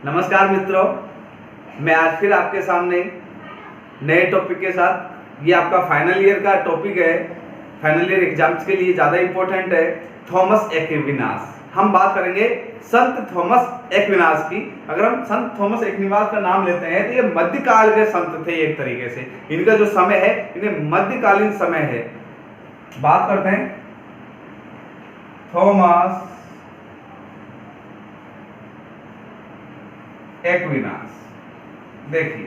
नमस्कार मित्रों, मैं आज फिर आपके सामने नए टॉपिक के साथ। ये आपका फाइनल ईयर का टॉपिक है, फाइनल ईयर एग्जाम्स के लिए ज़्यादा इम्पोर्टेंट है। थॉमस एक्विनास, हम बात करेंगे संत थॉमस एक्विनास की। अगर हम संत थॉमस एक्विनास का नाम लेते हैं तो ये मध्यकाल के संत थे। एक तरीके से इनका जो समय है, इन्हें मध्यकालीन समय है। बात करते हैं थॉमस एक्विनास। देखिए,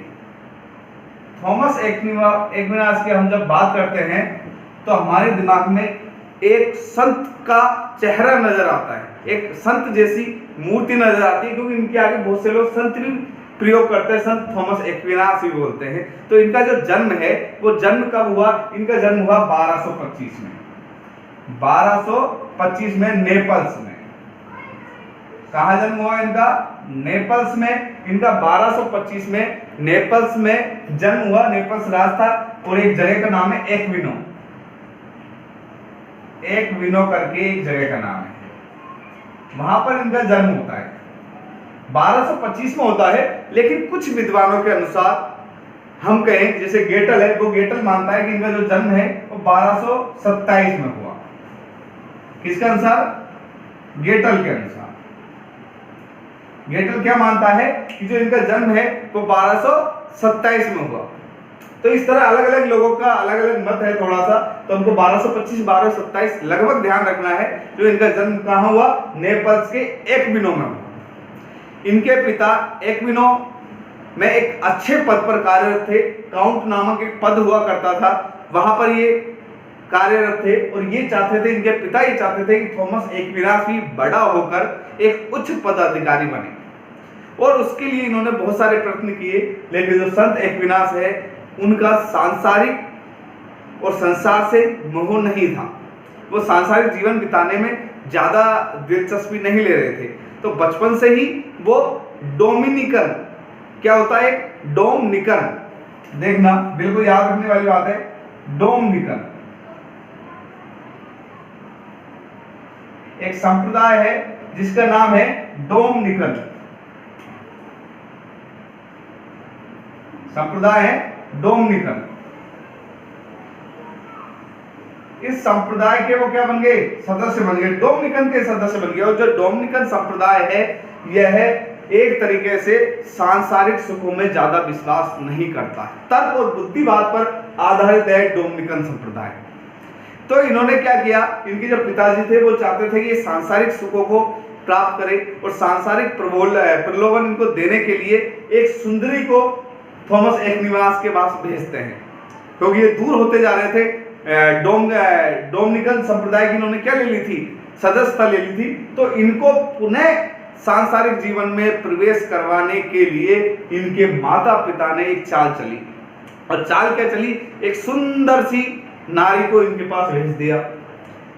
थॉमस एक्विनास की हम जब बात करते हैं तो हमारे दिमाग में एक संत का चेहरा नजर आता है, एक संत जैसी मूर्ति नजर आती है, क्योंकि इनके आगे बहुत से लोग संत भी प्रयोग करते हैं, संत थॉमस एक्विनास भी बोलते हैं। तो इनका जो जन्म है वो जन्म कब हुआ? इनका जन्म हुआ 1225 में। 1225 में नेपल्स में। कहाँ जन्म हुआ इनका? नेपल्स में। इनका 1225 में नेपल्स में जन्म हुआ। नेपल्स राज था और एक जगह का नाम है एक्विनो। एक्विनो करके एक जगह का नाम है, वहां पर इनका जन्म होता है। 1225 में होता है, लेकिन कुछ विद्वानों के अनुसार हम कहें, जैसे गेटल है, वो गेटल मानता है कि इनका जो जन्म है वो 1227 में हुआ। किसके अनुसार? गेटल के अनुसार। गेटल क्या मानता है कि जो इनका जन्म है वो 1227 में हुआ। तो इस तरह अलग अलग लोगों का अलग अलग मत है थोड़ा सा, तो हमको 1225 1227 लगभग ध्यान रखना है। जो इनका जन्म कहाँ हुआ? नेपल्स के एक्विनो में हुआ। इनके पिता एक्विनो में एक अच्छे पद पर कार्यरत थे। काउंट नामक एक पद हुआ करता था, वहां पर ये कार्यरत थे। और ये चाहते थे, इनके पिता ये चाहते थे कि थॉमस एक्विनास भी बड़ा होकर एक उच्च पदाधिकारी बने, और उसके लिए इन्होंने बहुत सारे प्रयत्न किए। लेकिन जो संत एक्विनास है, उनका सांसारिक और संसार से मोह नहीं था। वो सांसारिक जीवन बिताने में ज्यादा दिलचस्पी नहीं ले रहे थे। तो बचपन से ही वो डोमिनिकन, क्या होता है? डोमिनिकन, देखना बिल्कुल याद रखने वाली बात है। डोमिनिकन एक संप्रदाय है जिसका नाम है डोमिनिकन। संप्रदाय है डोमिनिकन। इस संप्रदाय के वो क्या बन गए? सदस्य बन गए, डोमिनिकन के सदस्य बन गए। और जो डोमिनिकन संप्रदाय है, यह एक तरीके से सांसारिक सुखों में ज्यादा विश्वास नहीं करता है। तर्क और बुद्धिवाद पर आधारित है डोमिनिकन संप्रदाय। तो इन्होंने क्या किया? इनके जो पिताजी थे वो चाहते थे कि ये सांसारिक सुखों को प्राप्त करे, और सांसारिक प्रलोभन इनको देने के लिए एक सुंदरी को थॉमस एक्विनास के पास भेजते हैं, क्योंकि ये दूर होते जा रहे थे। डोमिनिकन संप्रदाय की इन्होंने क्या ले ली थी? सदस्यता ले ली थी। तो इनको पुनः सांसारिक जीवन में प्रवेश करवाने के लिए इनके माता पिता ने एक चाल चली। और चाल क्या चली? एक सुंदर सी नारी को इनके पास भेज दिया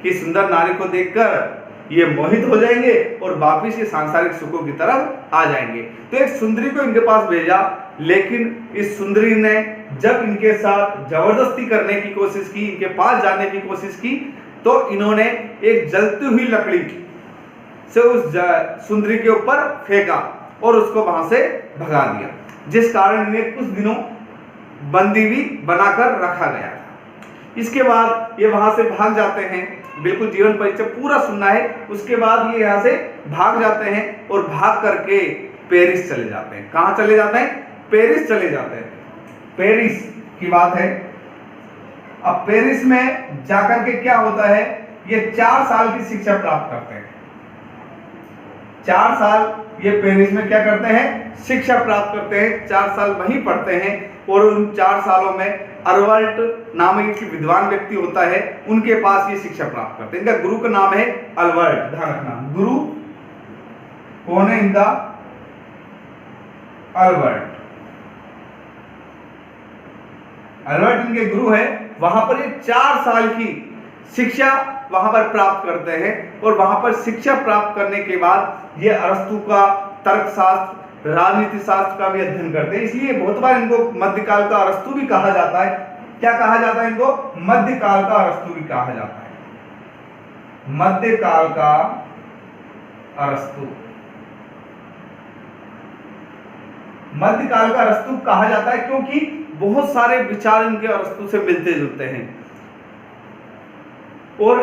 कि सुंदर नारी को देखकर ये मोहित हो जाएंगे और वापिस ये सांसारिक सुखों की तरफ आ जाएंगे। तो एक सुंदरी को इनके पास भेजा, लेकिन इस सुंदरी ने जब इनके साथ जबरदस्ती करने की कोशिश की, इनके पास जाने की कोशिश की, तो इन्होंने एक जलती हुई लकड़ी से उस सुंदरी के ऊपर फेंका और उसको वहां से भगा दिया, जिस कारण इन्हें कुछ दिनों बंदी भी बनाकर रखा गया था। इसके बाद ये वहां से भाग जाते हैं। बिल्कुल जीवन परिचय पूरा सुनना है। उसके बाद ये यहाँ से भाग जाते हैं और भाग करके पेरिस चले जाते हैं। कहाँ चले जाते हैं? पेरिस चले जाते हैं। पेरिस की बात है। अब पेरिस में जाकर के क्या होता है? ये 4 साल की शिक्षा प्राप्त करते हैं। 4 साल ये पेरिस में क्या करते हैं? शिक्षा प्राप्त करते हैं। 4 साल वहीं पढ़ते हैं, और उन 4 सालों में अर्वल्ट नामक एक विद्वान व्यक्ति होता है, उनके पास ये शिक्षा प्राप्त करते हैं। इनका गुरु का नाम है अल्बर्ट। ध्यान रखना, गुरु कौन है इनका? अल्बर्ट। अल्बर्ट इनके गुरु है। वहां पर ये 4 साल की शिक्षा वहां पर प्राप्त करते हैं, और वहां पर शिक्षा प्राप्त करने के बाद ये अरस्तु का तर्कशास्त्र, राजनीति शास्त्र का भी अध्ययन करते हैं। इसलिए बहुत बार इनको मध्यकाल का अरस्तु भी कहा जाता है। क्या कहा जाता है इनको? मध्यकाल का अरस्तु भी कहा जाता है। मध्यकाल का अरस्तु। मध्यकाल का अरस्तु कहा जाता है क्योंकि बहुत सारे विचार इनके अरस्तु से मिलते जुलते हैं और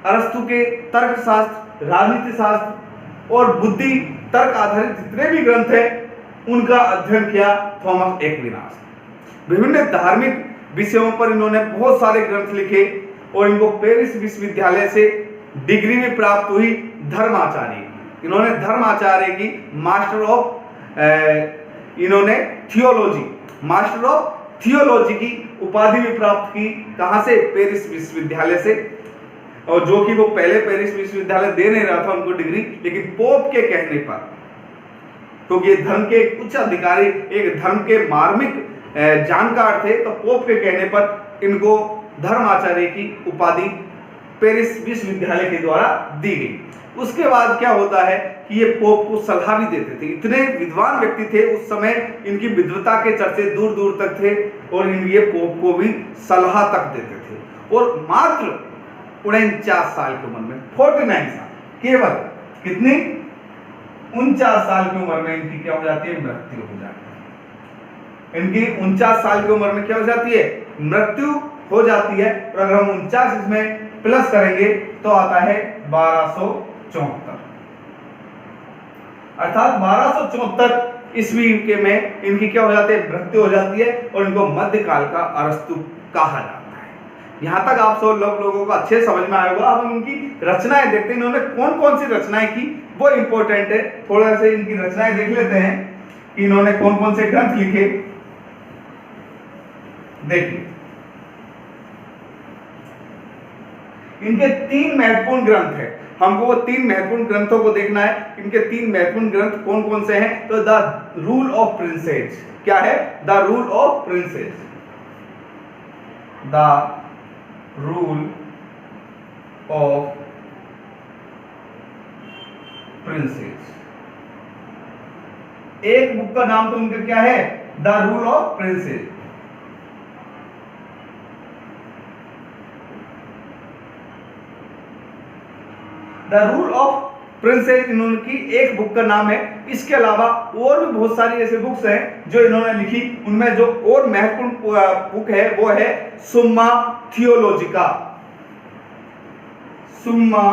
अरस्तु के तर्कशास्त्र, राजनीति शास्त्र और बुद्धि तर्क आधारित जितने भी ग्रंथ हैं उनका अध्ययन किया थॉमस एक्विनास। विभिन्न धार्मिक विषयों पर इन्होंने बहुत सारे ग्रंथ लिखे और इनको पेरिस विश्वविद्यालय से डिग्री भी प्राप्त हुई धर्माचार्य की। इन्होंने धर्माचार्य की मास्टर ऑफ इन्होंने थियोलॉजी, मास्टर ऑफ थियोलॉजी की उपाधि भी प्राप्त की। कहां से? पेरिस विश्वविद्यालय से। और जो कि वो पहले पेरिस विश्वविद्यालय दे नहीं रहा था उनको डिग्री, लेकिन पोप के कहने पर, क्योंकि तो धर्म के उच्च अधिकारी, एक धर्म के मार्मिक जानकार थे, तो पोप के कहने पर इनको धर्माचार्य की उपाधि पेरिस विश्वविद्यालय के द्वारा दी गई। उसके बाद क्या होता है कि ये पोप को सलाह भी देते थे। इतने विद्वान व्यक्ति थे उस समय, इनकी विद्वता के चर्चे दूर दूर तक थे और ये पोप को भी सलाह तक देते थे। और मात्र 49 साल की उम्र में, 49 साल, केवल कितनी? 49 साल की उम्र में इनकी क्या हो जाती है? मृत्यु हो जाती है। इनकी 49 साल की उम्र में क्या हो जाती है? मृत्यु हो जाती है। और अगर हम 49 इसमें प्लस करेंगे तो आता है 1274, अर्थात 1274 ईस्वी के में इनकी क्या हो जाती है? मृत्यु हो जाती है और इनको मध्यकाल का अरस्तु कहा जाता है। यहां तक आप सब लोगों को अच्छे समझ में आएगा। अब हम इनकी रचनाएं देखते हैं, इन्होंने कौन कौन सी रचनाएं की वो इंपॉर्टेंट है। थोड़ा से इनकी रचनाएं देख लेते हैं कि इन्होंने कौन कौन से ग्रंथ लिखे। देखिए, इनके 3 महत्वपूर्ण ग्रंथ हैं। हमको वो 3 महत्वपूर्ण ग्रंथों को देखना है। इनके 3 महत्वपूर्ण ग्रंथ कौन कौन से हैं? तो द रूल ऑफ प्रिंसेस। क्या है? The rule of princess. The rule of princess. एक बुक का नाम तो उनका क्या है? The rule of princess. The rule of princess इन्होंने एक बुक का नाम है। इसके अलावा और भी बहुत सारी ऐसे बुक्स हैं जो इन्होंने लिखी। उनमें जो और महत्वपूर्ण बुक है वो है सुम्मा थियोलॉजिका। सुम्मा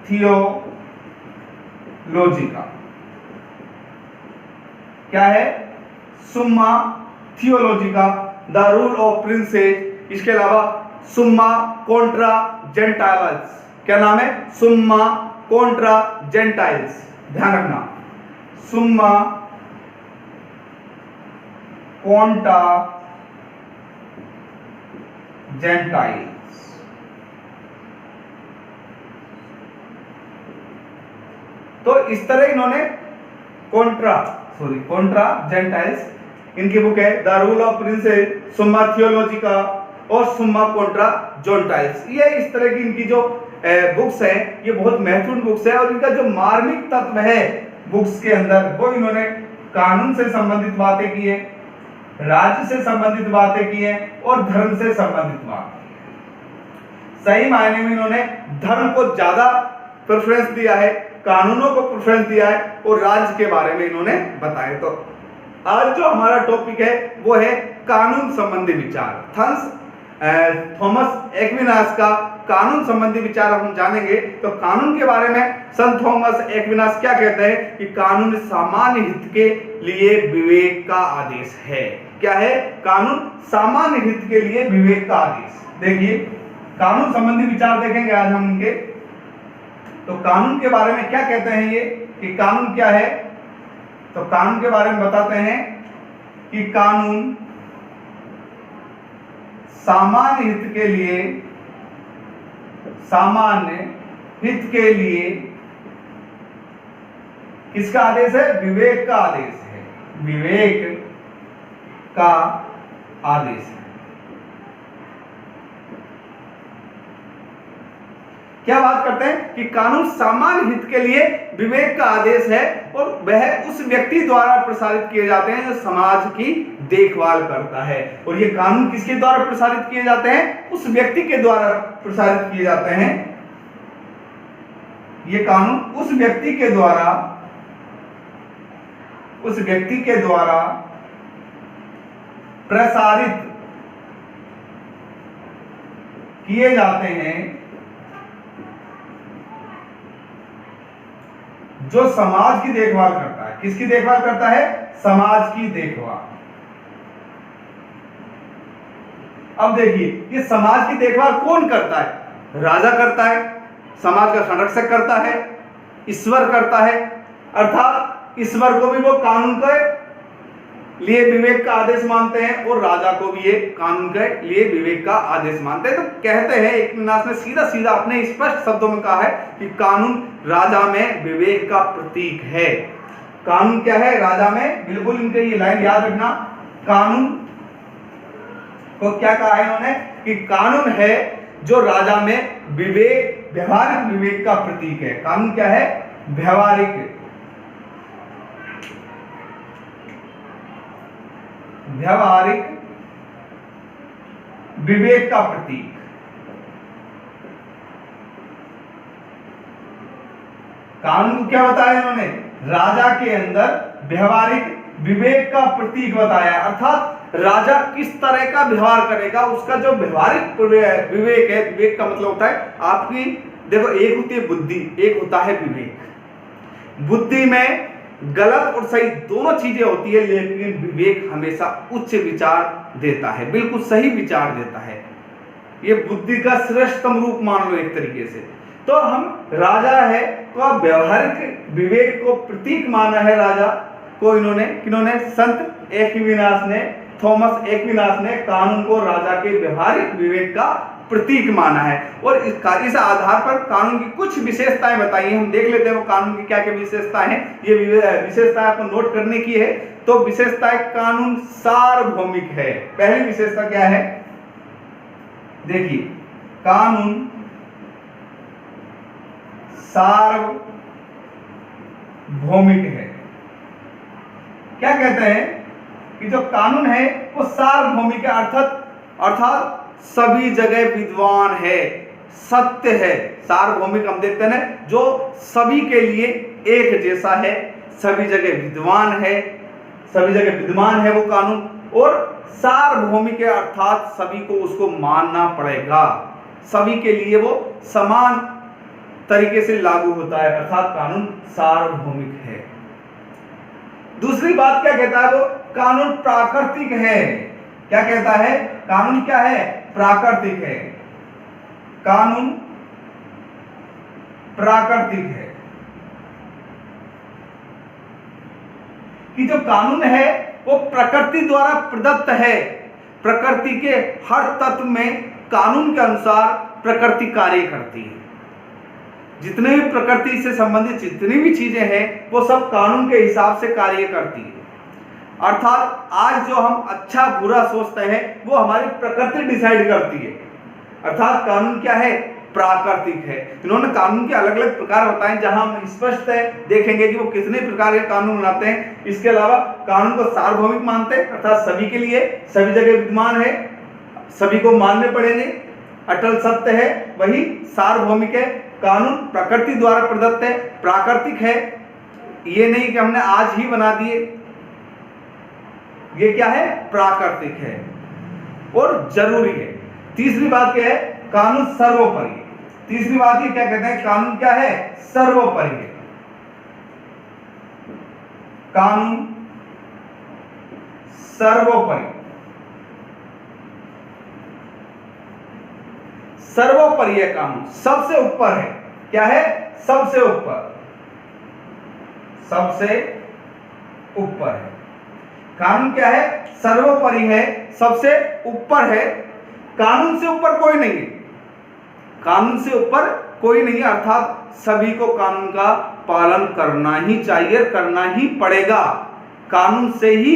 थियोलॉजिका क्या है? सुम्मा थियोलॉजिका, द रूल ऑफ प्रिंसेस। इसके अलावा सुम्मा कॉन्ट्रा जेंटाइल्स। क्या नाम है? सुम्मा कॉन्ट्रा जेंटाइल्स। ध्यान रखना, सुम्मा कॉन्ट्रा जेंटाइल्स। तो इस तरह इन्होंने कॉन्ट्रा जेंटाइल्स इनकी बुक है, द रूल ऑफ प्रिंसेस, सुम्मा थियोलॉजिका और सुम्मा कॉन्ट्रा जेंटाइल्स। ये इस तरह की इनकी जो बुक्स है ये बहुत महत्वपूर्ण बुक्स है। और इनका जो मार्मिक तत्व है बुक्स के अंदर वो इन्होंने कानून से संबंधित बातें की है, राज्य से संबंधित बातें की है और धर्म से संबंधित बातें की है। सही मायने में इन्होंने धर्म को ज्यादा प्रेफरेंस दिया है, कानूनों को प्रेफरेंस दिया है और राज्य के बारे में इन्होंने बताया। तो आज जो हमारा टॉपिक है वो है कानून संबंधी विचार। थॉमस एक्विनास का कानून संबंधी विचार हम जानेंगे। तो कानून के बारे में संत थॉमस एक्विनास क्या कहते हैं कि कानून सामान्य हित के लिए विवेक का आदेश है। क्या है? कानून सामान्य हित के लिए विवेक का आदेश। देखिए, कानून संबंधी विचार देखेंगे आज हम उनके। तो कानून के बारे में क्या कहते हैं ये कि कानून क्या है? तो कानून के बारे में बताते हैं कि कानून सामान्य हित के लिए किसका आदेश है? विवेक का आदेश है। विवेक का आदेश है। क्या बात करते हैं कि कानून सामान्य हित के लिए विवेक का आदेश है और वह उस व्यक्ति द्वारा प्रसारित किए जाते हैं जो समाज की देखभाल करता है। और ये कानून किसके द्वारा प्रसारित किए जाते हैं? उस व्यक्ति के द्वारा प्रसारित किए जाते हैं। ये कानून उस व्यक्ति के द्वारा उस व्यक्ति के द्वारा प्रसारित किए जाते हैं जो समाज की देखभाल करता है। किसकी देखभाल करता है? समाज की देखभाल। अब देखिए, ये समाज की देखभाल कौन करता है? राजा करता है, समाज का संरक्षक करता है, ईश्वर करता है। अर्थात ईश्वर को भी वो कानून के लिए विवेक का आदेश मानते हैं और राजा को भी ये कानून के लिए विवेक का आदेश मानते हैं। तो कहते हैं एकविनाश ने सीधा सीधा अपने स्पष्ट शब्दों में कहा है कि कानून राजा में विवेक का प्रतीक है। कानून क्या है? राजा में, बिल्कुल इनके ये लाइन याद रखना, कानून को क्या कहा है इन्होंने कि कानून है जो राजा में विवेक, व्यवहारिक विवेक का प्रतीक है। कानून क्या है? व्यवहारिक विवेक का प्रतीक। कानून को क्या बताया इन्होंने? राजा के अंदर व्यवहारिक विवेक का प्रतीक बताया। अर्थात राजा किस तरह का व्यवहार करेगा, उसका जो व्यवहारिक विवेक है, विवेक का मतलब होता है आपकी, देखो, एक होती है बुद्धि, एक होता है विवेक। बुद्धि में गलत और सही दोनों चीजें होती है, लेकिन विवेक हमेशा उच्च विचार देता है, बिल्कुल सही विचार देता है। ये बुद्धि का श्रेष्ठतम रूप मान लो एक तरीके से। तो हम राजा है तो अब व्यवहारिक विवेक को प्रतीक माना है राजा को इन्होंने, किन्होंने? संत एक्विनास ने, थॉमस एक्विनास ने कानून को राजा के व्यवहारिक विवेक का प्रतीक माना है। और इस आधार पर कानून की कुछ विशेषताएं बताई हैं। हम देख लेते हैं वो कानून की क्या क्या विशेषताएं हैं। ये विशेषताएं आपको नोट करने की है। तो विशेषताएं, कानून सार्वभौमिक है। पहली विशेषता क्या है? देखिए, कानून सार्वभौमिक है। क्या कहते हैं कि जो कानून है वो सार्वभौमिक है, अर्थात सभी जगह विद्वान है, सत्य है। सार्वभौमिक हम देखते हैं जो सभी के लिए एक जैसा है, सभी जगह विद्वान है, सभी जगह विद्यमान है वो कानून। और सार्वभौमिक है अर्थात सभी को उसको मानना पड़ेगा, सभी के लिए वो समान तरीके से लागू होता है, अर्थात कानून सार्वभौमिक है। दूसरी बात क्या कहता है वो? कानून प्राकृतिक है। क्या कहता है? कानून क्या है? प्राकृतिक है। कानून प्राकृतिक है कि जो कानून है वो प्रकृति द्वारा प्रदत्त है। प्रकृति के हर तत्व में कानून के अनुसार प्रकृति कार्य करती है। जितने भी प्रकृति से संबंधित जितनी भी चीजें हैं वो सब कानून के हिसाब से कार्य करती है। अर्थात आज जो हम अच्छा बुरा सोचते हैं वो हमारी प्रकृति डिसाइड करती है। अर्थात कानून क्या है? प्राकृतिक है। इन्होंने कानून के अलग अलग प्रकार बताए जहां हम स्पष्ट देखेंगे कि वो कितने प्रकार के कानून बनाते हैं। इसके अलावा कानून को सार्वभौमिक मानते हैं, अर्थात सभी के लिए, सभी जगह विद्यमान है, सभी को मानने पड़ेंगे, अटल सत्य है, वही सार्वभौमिक है। कानून प्रकृति द्वारा प्रदत्त है, प्राकृतिक है, ये नहीं कि हमने आज ही बना दिए, ये क्या है? प्राकृतिक है और जरूरी है। तीसरी बात क्या है? कानून सर्वोपरि है। तीसरी बात ये क्या कहते हैं? कानून क्या है? सर्वोपरि है। कानून सर्वोपरि, सर्वोपरि है कानून, सबसे ऊपर है। क्या है? सबसे ऊपर, सबसे ऊपर है। कानून क्या है? सर्वोपरि है, सबसे ऊपर है। कानून से ऊपर कोई नहीं है, कानून से ऊपर कोई नहीं है, अर्थात सभी को कानून का पालन करना ही चाहिए, करना ही पड़ेगा। कानून से ही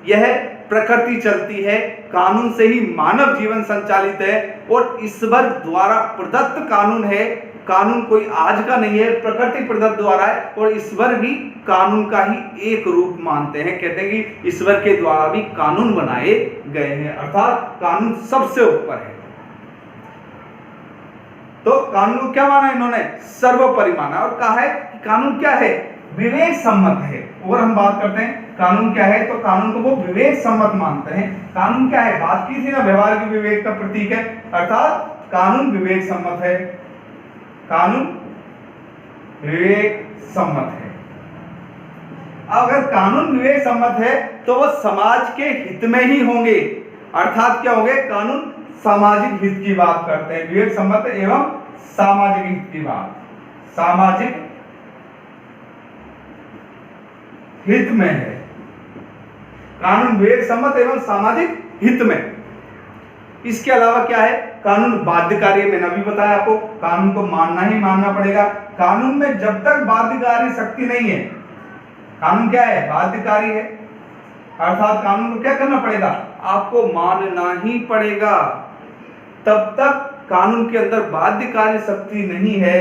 यह प्रकृति चलती है, कानून से ही मानव जीवन संचालित है और ईश्वर द्वारा प्रदत्त कानून है। कानून कोई आज का नहीं है, प्रकृति प्रदत्त द्वारा है और ईश्वर भी कानून का ही एक रूप मानते हैं। कहते हैं कि ईश्वर के द्वारा भी कानून बनाए गए हैं, अर्थात कानून सबसे ऊपर है। तो कानून को क्या माना इन्होंने? सर्वोपरि माना और कहा है कि कानून क्या है? विवेक सम्मत है। और हम बात करते हैं कानून क्या है, तो कानून को वो विवेक सम्मत मानते हैं। कानून क्या है, बात की थी ना, व्यवहार की विवेक का प्रतीक है, अर्थात कानून विवेक सम्मत है, कानून विवेक सम्मत है। अगर कानून विवेक सम्मत है तो वो समाज के हित में ही होंगे, अर्थात क्या होंगे, कानून सामाजिक हित की बात करते हैं। विवेक सम्मत एवं सामाजिक हित की बात, सामाजिक हित में है, कानून विवेक सम्मत एवं सामाजिक हित में। इसके अलावा क्या है, कानून बाध्यकारी है। मैंने अभी बताया आपको, कानून को मानना ही मानना पड़ेगा। कानून में जब तक बाध्यकारी शक्ति नहीं है, कानून क्या है, बाध्यकारी है, अर्थात कानून को क्या करना पड़ेगा, आपको मानना ही पड़ेगा। तब तक कानून के अंदर बाध्यकारी शक्ति नहीं है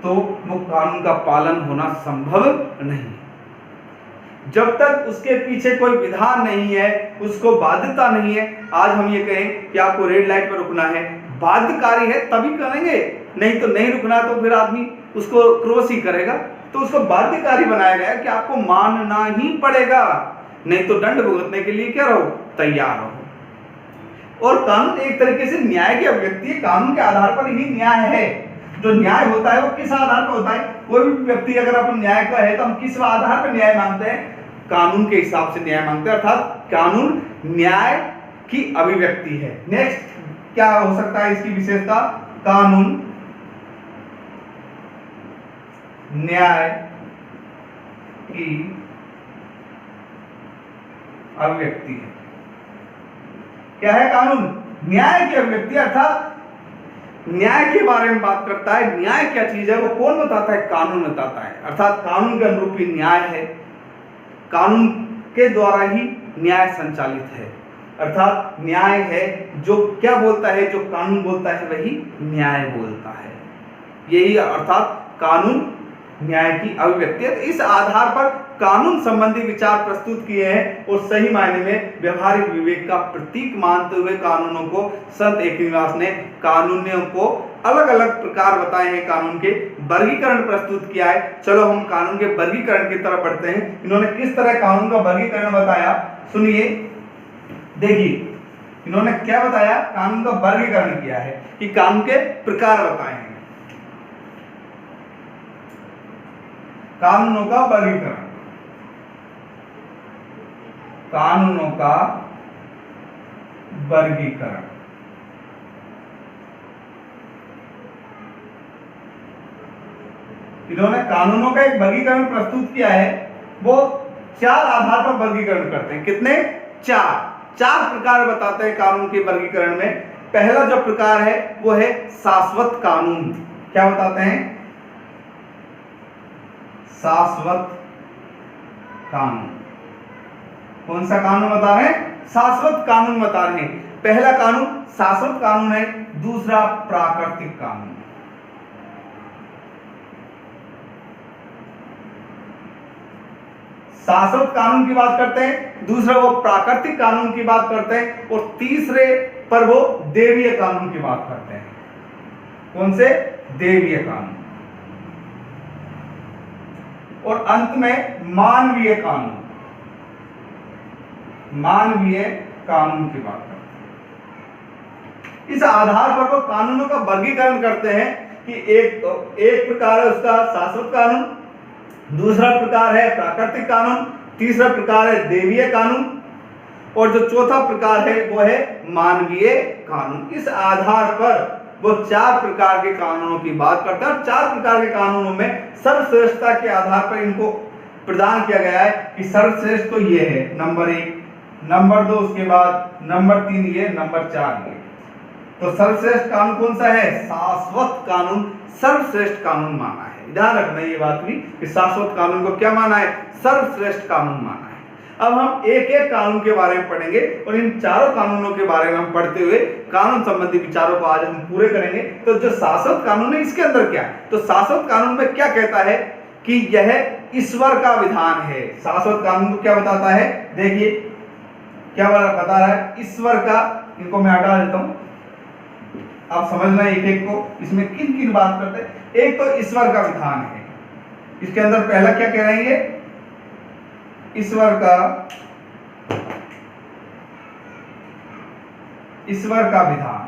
तो वो कानून का पालन होना संभव नहीं। जब तक उसके पीछे कोई विधान नहीं है, उसको बाध्यता नहीं है, आज हम ये कहें कि आपको रेड लाइट पर रुकना है, बाध्यकारी है तभी करेंगे, नहीं तो नहीं रुकना तो फिर आदमी उसको क्रॉस ही करेगा। तो उसको बाध्यकारी बनाया गया कि आपको मानना ही पड़ेगा, नहीं तो दंड भुगतने के लिए क्या रहो, तैयार रहो। और कानून एक तरीके से न्याय की अभिव्यक्ति है, कानून के आधार पर ही न्याय है। जो न्याय होता है वो किस आधार पर होता है, कोई भी व्यक्ति अगर अपन न्याय का है तो हम किस आधार पर न्याय मांगते हैं, कानून के हिसाब से न्याय मांगते हैं, अर्थात कानून न्याय की अभिव्यक्ति है। नेक्स्ट क्या हो सकता है इसकी विशेषता, कानून न्याय की अभिव्यक्ति है। क्या है, कानून न्याय की अभिव्यक्ति, अर्थात न्याय के बारे में बात करता है। न्याय क्या चीज है वो कौन बताता है, कानून बताता है, अर्थात कानून के अनुरूप ही न्याय है, कानून के द्वारा ही न्याय संचालित है, अर्थात न्याय है जो क्या बोलता है, जो कानून बोलता है वही न्याय बोलता है। यही अर्थात कानून न्याय की अभिव्यक्ति है। तो इस आधार पर कानून संबंधी विचार प्रस्तुत किए हैं और सही मायने में व्यवहारिक विवेक का प्रतीक मानते हुए कानूनों को संत एकनिवास ने कानूनों को अलग अलग प्रकार बताए हैं, कानून के वर्गीकरण प्रस्तुत किया है। चलो हम कानून के वर्गीकरण की तरफ बढ़ते हैं। इन्होंने किस तरह कानून का वर्गीकरण बताया, सुनिए, देखिए इन्होंने क्या बताया, कानून का वर्गीकरण किया है कि कानून के प्रकार बताए हैं, कानूनों का वर्गीकरण, कानूनों का वर्गीकरण। इन्होंने कानूनों का एक वर्गीकरण प्रस्तुत किया है। वो चार आधार पर वर्गीकरण करते हैं। कितने, चार प्रकार बताते हैं कानून के वर्गीकरण में। पहला जो प्रकार है वो है शाश्वत कानून। क्या बताते हैं, शाश्वत कानून। कौन सा कानून बता रहे हैं, शाश्वत कानून बता रहे हैं। पहला कानून शाश्वत कानून है, दूसरा प्राकृतिक कानून। शाश्वत कानून की बात करते हैं, दूसरा वो प्राकृतिक कानून की बात करते हैं और तीसरे पर वो देवीय कानून की बात करते हैं। कौन से, देवीय कानून। और अंत में मानवीय कानून, मानवीय कानून की बात करते हैं। इस आधार पर वो कानूनों का वर्गीकरण करते हैं कि एक प्रकार है उसका शाश्वत कानून, दूसरा प्रकार है प्राकृतिक कानून, तीसरा प्रकार है देवीय कानून और जो चौथा प्रकार है वो है मानवीय कानून। इस आधार पर वो चार प्रकार के कानूनों की बात करते हैं और चार प्रकार के कानूनों में सर्वश्रेष्ठता के आधार पर इनको प्रदान किया गया है कि सर्वश्रेष्ठ तो ये है, नंबर 1, नंबर 2 उसके बाद, नंबर 3 ये, नंबर 4 ये। तो सर्वश्रेष्ठ कानून कौन सा है, शाश्वत कानून सर्वश्रेष्ठ कानून माना है। ध्यान रखना ये बात भी कि शाश्वत कानून को क्या माना है, सर्वश्रेष्ठ कानून माना है। अब हम एक एक कानून के बारे में पढ़ेंगे और इन चारों कानूनों के बारे में हम पढ़ते हुए कानून संबंधी विचारों को आज हम पूरे करेंगे। तो जो शाश्वत कानून है इसके अंदर क्या है, तो शाश्वत कानून में क्या कहता है कि यह ईश्वर का विधान है। शाश्वत कानून को क्या बताता है, देखिए क्या बता रहा है, ईश्वर का, इनको मैं हटा देता हूं, आप समझना एक एक को, इसमें किन किन बात करते हैं। एक तो ईश्वर का विधान है, इसके अंदर पहला क्या कह रहे हैं, ये ईश्वर का विधान।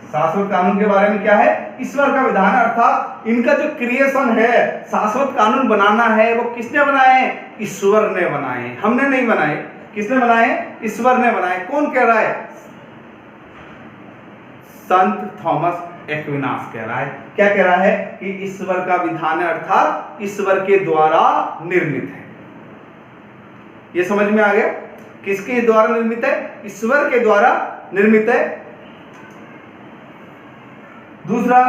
शाश्वत कानून के बारे में क्या है, ईश्वर का विधान, अर्थात इनका जो क्रिएशन है, शाश्वत कानून बनाना है, वो किसने बनाए हैं, ईश्वर ने बनाए हैं, हमने नहीं बनाए। किसने बनाए, ईश्वर ने बनाए। कौन कह रहा है, संत थॉमस एक्विनास कह रहा है। क्या कह रहा है कि ईश्वर का विधान है, अर्थात ईश्वर के द्वारा निर्मित है। ये समझ में आ गया, किसके द्वारा निर्मित है, ईश्वर के द्वारा निर्मित है। दूसरा,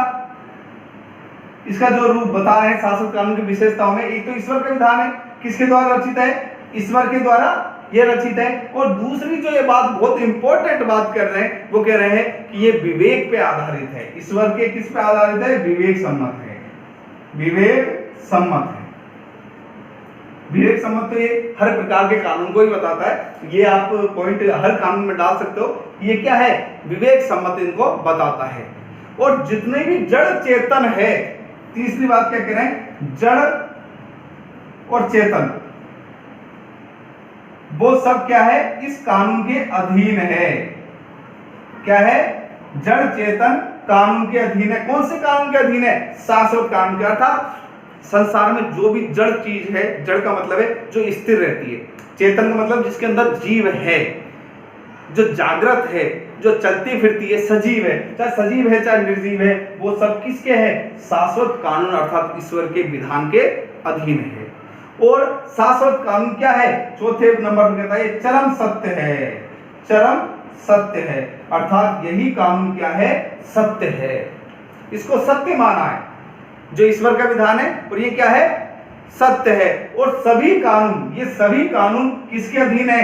इसका जो रूप बता रहे हैं शाश्वत कानून की विशेषताओं में, एक तो ईश्वर का विधान है, किसके द्वारा रचित है, ईश्वर के द्वारा ये रचित है। और दूसरी जो ये बात बहुत इंपॉर्टेंट बात कर रहे हैं, वो कह रहे हैं कि ये विवेक पे आधारित है। ईश्वर के किस पे आधारित है, विवेक सम्मत है, विवेक सम्मत है। विवेक सम्मत तो ये हर प्रकार के कानून को ही बताता है, ये आप पॉइंट हर कानून में डाल सकते हो। ये क्या है, विवेक सम्मत इनको बताता है। और जितने भी जड़ चेतन है, तीसरी बात क्या कह रहे हैं, जड़ और चेतन वो सब क्या है, इस कानून के अधीन है। क्या है, जड़ चेतन कानून के अधीन है। कौन से कानून के अधीन है, शाश्वत कानून के। अर्थात संसार में जो भी जड़ चीज है, जड़ का मतलब है जो स्थिर रहती है, चेतन का मतलब जिसके अंदर जीव है, जो जागृत है, जो चलती फिरती है, सजीव है, चाहे निर्जीव है, वो सब किसके है, शाश्वत कानून अर्थात ईश्वर के विधान के अधीन है। और शाश्वत कानून क्या है, चौथे नंबर पर कहता है चरम सत्य है, चरम सत्य है। अर्थात यही कानून क्या है, सत्य है, इसको सत्य माना है जो ईश्वर का विधान है, और ये क्या है, सत्य है। और सभी कानून, ये सभी कानून किसके अधीन है,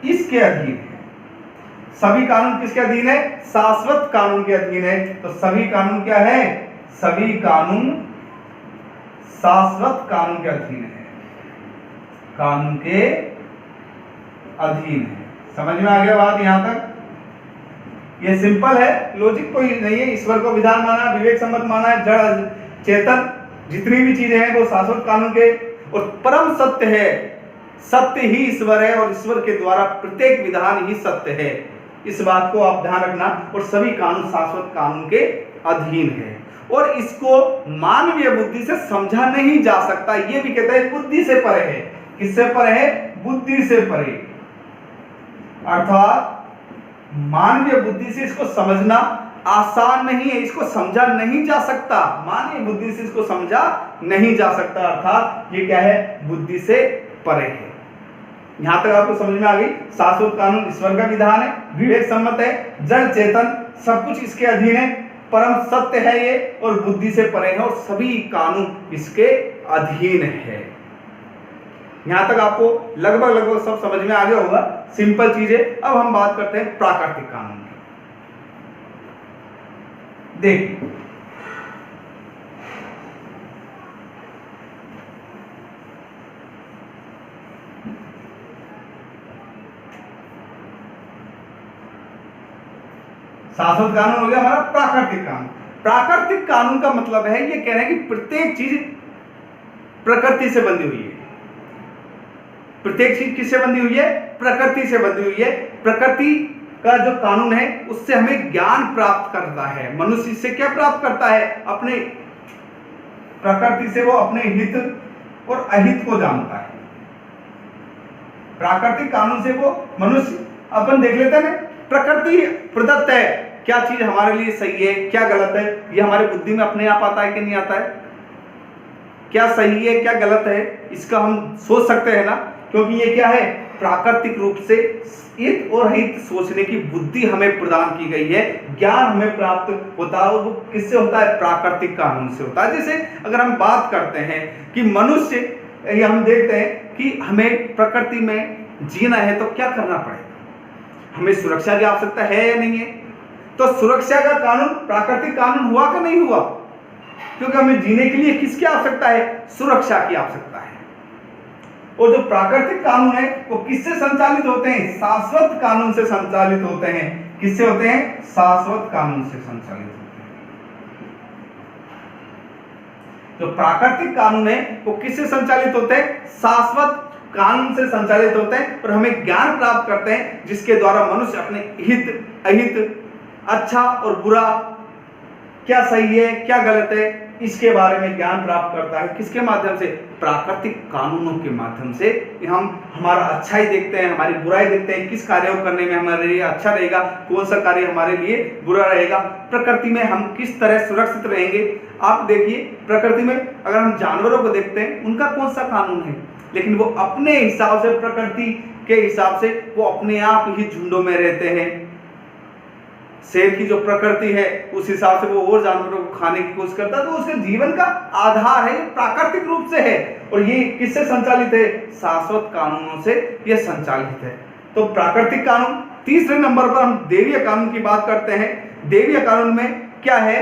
इसके अधीन है। सभी कानून किसके अधीन है, शाश्वत कानून के अधीन है। तो सभी कानून क्या है, सभी कानून शाश्वत कानून के अधीन है, कानून के अधीन है। समझ में आ गया बात यहां तक, ये सिंपल है, लॉजिक कोई नहीं है। ईश्वर को विधान माना, विवेक सम्मत माना है, जड़ चेतन जितनी भी चीजें हैं वो शाश्वत कानून के, और परम सत्य है, सत्य ही ईश्वर है, और ईश्वर के द्वारा प्रत्येक विधान ही सत्य है। इस बात को आप ध्यान रखना। और सभी कानून शाश्वत कानून के अधीन है, और इसको मानवीय बुद्धि से समझा नहीं जा सकता। ये भी कहते हैं बुद्धि से परे है। किससे परे है, बुद्धि से परे। अर्थात मानवीय बुद्धि से इसको समझना आसान नहीं है, इसको समझा नहीं जा सकता, मानवीय बुद्धि से इसको समझा नहीं जा सकता। अर्थात ये क्या है, बुद्धि से परे है। यहां तक आपको समझ में आ गई, शाश्वत कानून ईश्वर का विधान है, विवेक सम्मत है, जड़ चेतन सब कुछ इसके अधीन है, परम सत्य है ये, और बुद्धि से परे है, और सभी कानून इसके अधीन है। यहां तक आपको लगभग सब समझ में आ गया होगा, सिंपल चीजें। अब हम बात करते हैं प्राकृतिक कानून की। देखिए, शाश्वत कानून हो गया हमारा प्राकृतिक कानून। प्राकृतिक कानून का मतलब है, ये कह रहे हैं कि प्रत्येक चीज प्रकृति से बंधी हुई है। प्रत्येक चीज किससे बंधी हुई है, प्रकृति से बंधी हुई है। प्रकृति का जो कानून है उससे हमें ज्ञान प्राप्त करता है। मनुष्य इससे क्या प्राप्त करता है, अपने प्रकृति से वो अपने हित और अहित को जानता है। प्राकृतिक कानून से वो मनुष्य, अपन देख लेते हैं, प्रकृति प्रदत्त है, क्या चीज हमारे लिए सही है, क्या गलत है, ये हमारी बुद्धि में अपने आप आता है कि नहीं आता है, क्या सही है क्या गलत है, इसका हम सोच सकते हैं ना, क्योंकि ये क्या है, प्राकृतिक रूप से हित और हित सोचने की बुद्धि हमें प्रदान की गई है, ज्ञान हमें प्राप्त होता है, और वो किससे होता है, प्राकृतिक कानून से होता है। जैसे अगर हम बात करते हैं कि मनुष्य, हम देखते हैं कि हमें प्रकृति में जीना है तो क्या करना पड़ेगा, हमें सुरक्षा की आवश्यकता है या नहीं है। तो सुरक्षा का कानून प्राकृतिक कानून हुआ कि नहीं हुआ, क्योंकि हमें जीने के लिए किसकी आवश्यकता है, सुरक्षा की आवश्यकता है। और जो प्राकृतिक कानून है वो किससे संचालित होते हैं, शाश्वत कानून से संचालित होते हैं। किससे होते हैं, शाश्वत कानून से संचालित होते हैं। जो प्राकृतिक कानून है वो किससे संचालित होते हैं? शाश्वत कानून से संचालित होते हैं और हमें ज्ञान प्राप्त करते हैं, जिसके द्वारा मनुष्य अपने हित अहित, अच्छा और बुरा, क्या सही है क्या गलत है, इसके बारे में ज्ञान प्राप्त करता है। किसके माध्यम से? प्राकृतिक कानूनों के माध्यम से। हम हमारा अच्छाई देखते हैं, हमारी बुराई देखते हैं, किस कार्य को करने में हमारे लिए अच्छा रहेगा, कौन सा कार्य हमारे लिए बुरा रहेगा, प्रकृति में हम किस तरह सुरक्षित रहेंगे। आप देखिए, प्रकृति में अगर हम जानवरों को देखते हैं, उनका कौन सा कानून है, लेकिन वो अपने हिसाब से, प्रकृति के हिसाब से वो अपने आप ही झुंडों में रहते हैं। शेर की जो प्रकृति है उस हिसाब से वो और जानवरों को खाने की कोशिश करता है, तो उसके जीवन का आधार है, प्राकृतिक रूप से है। और ये किससे संचालित है? शाश्वत कानूनों से ये संचालित है। तो प्राकृतिक कानून। तीसरे नंबर पर हम देवीय कानून की बात करते हैं। देवीय कानून में क्या है?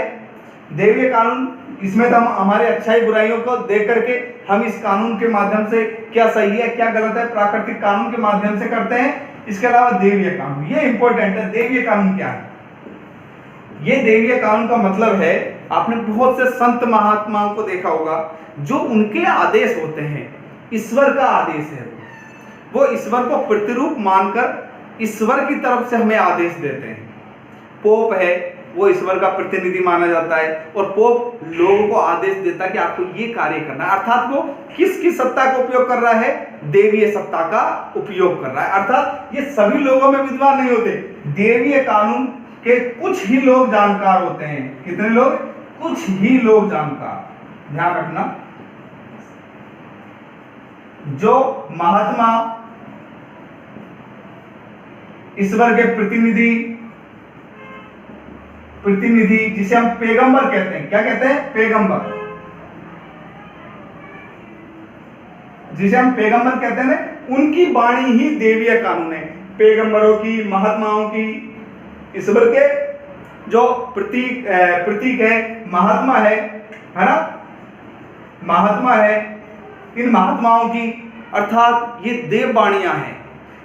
देवीय कानून, इसमें तो हम हमारे अच्छाई बुराइयों को देख करके हम इस कानून के माध्यम से क्या सही है क्या गलत है, प्राकृतिक कानून के माध्यम से करते हैं। इसके अलावा देवीय कानून, ये इंपॉर्टेंट है। देवीय कानून क्या है? ये देवीय कानून का मतलब है, आपने बहुत से संत महात्माओं को देखा होगा, जो उनके आदेश होते हैं, ईश्वर का आदेश है, वो ईश्वर को प्रतिरूप मानकर ईश्वर की तरफ से हमें आदेश देते हैं। पोप है, वो ईश्वर का प्रतिनिधि माना जाता है, और पोप लोगों को आदेश देता है कि आपको ये कार्य करना है। अर्थात वो किसकी सत्ता का उपयोग कर रहा है? देवीय सत्ता का उपयोग कर रहा है। अर्थात ये सभी लोगों में विद्वान नहीं होते, देवीय कानून के कुछ ही लोग जानकार होते हैं। कितने लोग? कुछ ही लोग जानकार। ध्यान रखना, जो महात्मा, ईश्वर के प्रतिनिधि जिसे हम पैगंबर कहते हैं। क्या कहते हैं? पैगंबर, जिसे हम पैगंबर कहते हैं ना, उनकी वाणी ही देवीय कानून है। पैगंबरों की, महात्माओं की, ईश्वर के जो प्रतीक है, महात्मा है ना, महात्मा है, इन महात्माओं की, अर्थात ये देववाणियां हैं,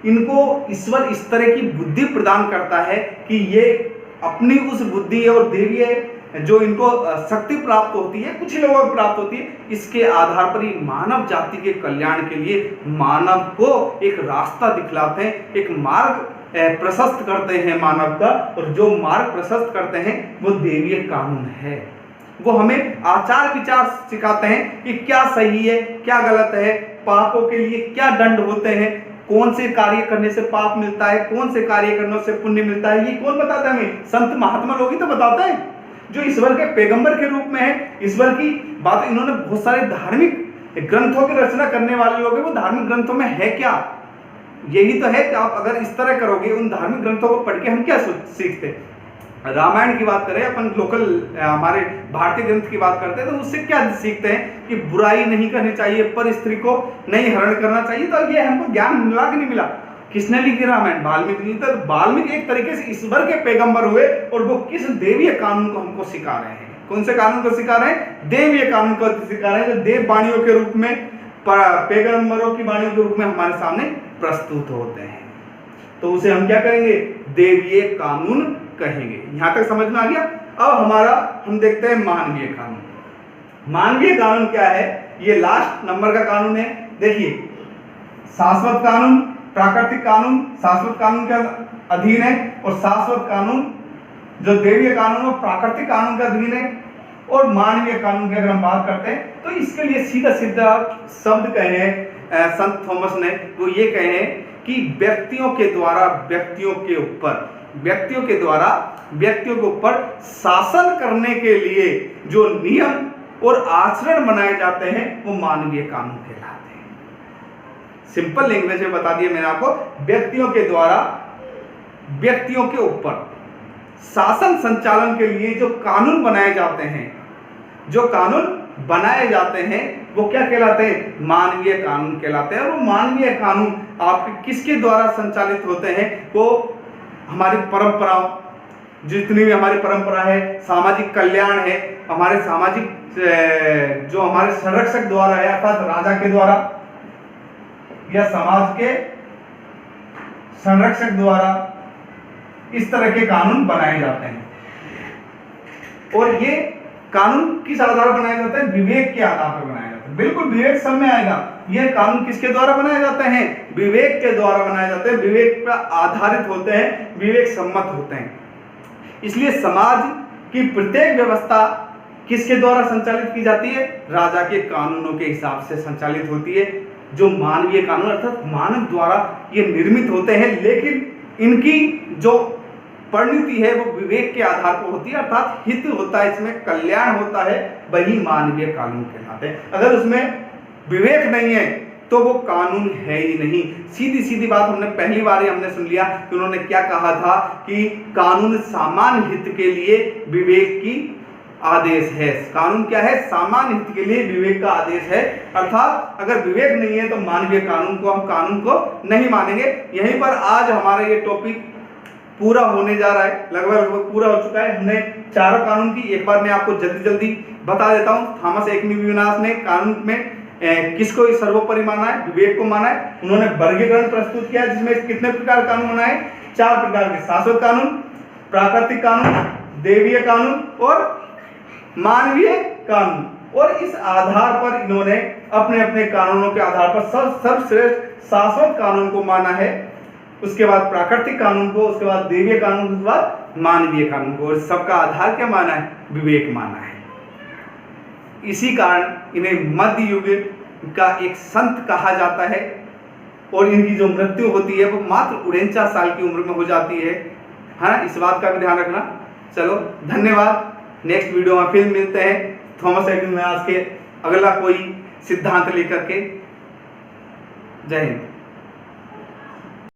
इनको ईश्वर इस तरह की बुद्धि प्रदान करता है कि ये अपनी उस बुद्धि और देवीय जो इनको शक्ति प्राप्त होती है, कुछ लोगों को प्राप्त होती है, इसके आधार पर ये मानव जाति के कल्याण के लिए मानव को एक रास्ता दिखलाते हैं, एक मार्ग प्रशस्त करते हैं मानव का। और जो मार्ग प्रशस्त करते हैं वो देवीय कानून है। वो हमें आचार विचार सिखाते हैं कि क्या सही है क्या गलत है, पापों के लिए क्या दंड होते हैं, कौन से कार्य करने से पाप मिलता है, कौन से कार्य करने से पुण्य मिलता है। ये कौन बताता है हमें? संत महात्मा लोग ही तो बताते हैं, जो ईश्वर के पैगंबर के रूप में है। ईश्वर की बात, इन्होंने बहुत सारे धार्मिक ग्रंथों की रचना करने वाले लोग हैं। वो धार्मिक ग्रंथों में है क्या? यही तो है कि आप अगर इस तरह करोगे, उन धार्मिक ग्रंथों को पढ़ के हम क्या सीखते हैं? रामायण की बात करें, अपन लोकल हमारे भारतीय ग्रंथ की बात करते हैं, तो उससे क्या सीखते हैं कि बुराई नहीं करनी चाहिए, पर स्त्री को नहीं हरण करना चाहिए। तो ये हमको ज्ञान मिला कि नहीं मिला? किसने लिखी रामायण? वाल्मीकि ने। तो वाल्मीकि एक तरीके से ईश्वर के पैगंबर हुए, और वो किस देवीय कानून को हमको सिखा रहे हैं। कौन से कानून को सिखा रहे हैं? देवीय कानून को सिखा रहे हैं, जो देव वाणियों के रूप में, पैगंबरों की वाणियों के रूप में हमारे सामने प्रस्तुत होते हैं। तो उसे हम क्या करेंगे? देवीय कानून कहेंगे। यहां तक समझ में आ गया? अब हम देखते हैं मानवीय कानून। मानवीय कानून क्या है? ये लास्ट नंबर का कानून है। देखिए, शाश्वत कानून, प्राकृतिक कानून शाश्वत कानून के अधीन है, और शाश्वत कानून जो देवीय कानून वो प्राकृतिक कानून के अधीन है। और मानवीय कानून की अगर हम बात करते हैं, तो इसके लिए सीधा सीधा शब्द कहे हैं संत थॉमस ने, वो ये कहे हैं कि व्यक्तियों के द्वारा व्यक्तियों के ऊपर शासन करने के लिए जो नियम और आचरण बनाए जाते हैं, वो मानवीय कानून कहलाते हैं। सिंपल लैंग्वेज में बता दिया मैंने आपको, व्यक्तियों के द्वारा व्यक्तियों के ऊपर शासन संचालन के लिए जो कानून बनाए जाते हैं, वो क्या कहलाते हैं? मानवीय कानून कहलाते हैं। और वो मानवीय कानून आपके किसके द्वारा संचालित होते हैं? वो हमारी परंपराओं, जितनी भी हमारी परंपरा है, सामाजिक कल्याण है, हमारे सामाजिक जो हमारे संरक्षक द्वारा है, अर्थात राजा के द्वारा या समाज के संरक्षक द्वारा इस तरह के कानून बनाए जाते हैं। और ये कानून किस आधार पर बनाए जाते हैं? विवेक के आधार पर बनाए जाते हैं। बिल्कुल विवेक सब में आएगा। यह कानून किसके द्वारा बनाए जाते हैं? विवेक के द्वारा बनाए जाते हैं, विवेक पर आधारित होते हैं, विवेक सम्मत होते हैं। इसलिए समाज की प्रत्येक व्यवस्था किसके द्वारा संचालित की जाती है? राजा के कानूनों के हिसाब से संचालित होती है। जो मानवीय कानून अर्थात मानव द्वारा ये निर्मित होते हैं, लेकिन इनकी जो परिणति है वो विवेक के आधार पर होती है, अर्थात हित होता है, इसमें कल्याण होता है, वही मानवीय कानून कहलाते हैं। अगर उसमें विवेक नहीं है तो वो कानून है ही नहीं। सीधी सीधी बात हमने पहली बार ही हमने सुन लिया कि उन्होंने क्या कहा था कि कानून सामान्य हित के लिए विवेक की आदेश है। कानून क्या है? सामान्य हित के लिए विवेक का आदेश है। अर्थात अगर विवेक नहीं है तो मानवीय कानून को हम कानून को नहीं मानेंगे। यहीं पर आज हमारा ये टॉपिक पूरा होने जा रहा है, लगभग पूरा हो चुका है। हमने चारों कानून की एक बार मैं आपको जल्दी जल्दी बता देता हूँ। थॉमस एक्विनास ने कानून में किसको सर्वोपरि माना है? विवेक को माना है। उन्होंने वर्गीकरण प्रस्तुत किया जिसमें कितने प्रकार कानून बनाए? 4 प्रकार के, शाश्वत कानून, प्राकृतिक कानून, देवीय कानून और मानवीय कानून। और इस आधार पर इन्होंने अपने अपने कानूनों के आधार पर सर्वश्रेष्ठ शाश्वत कानून को माना है, उसके बाद प्राकृतिक कानून को, उसके बाद देवीय कानून, उसके बाद मानवीय कानून को। और सबका आधार क्या माना है? विवेक माना है। इसी कारण इन्हें मध्य युग का एक संत कहा जाता है। और इनकी जो मृत्यु होती है वो मात्र 49 साल की उम्र में हो जाती है। हाँ, इस बात का भी ध्यान रखना। चलो, धन्यवाद। नेक्स्ट वीडियो में फिर मिलते हैं थॉमस एक्विनास के अगला कोई सिद्धांत लेकर के। जय हिंद।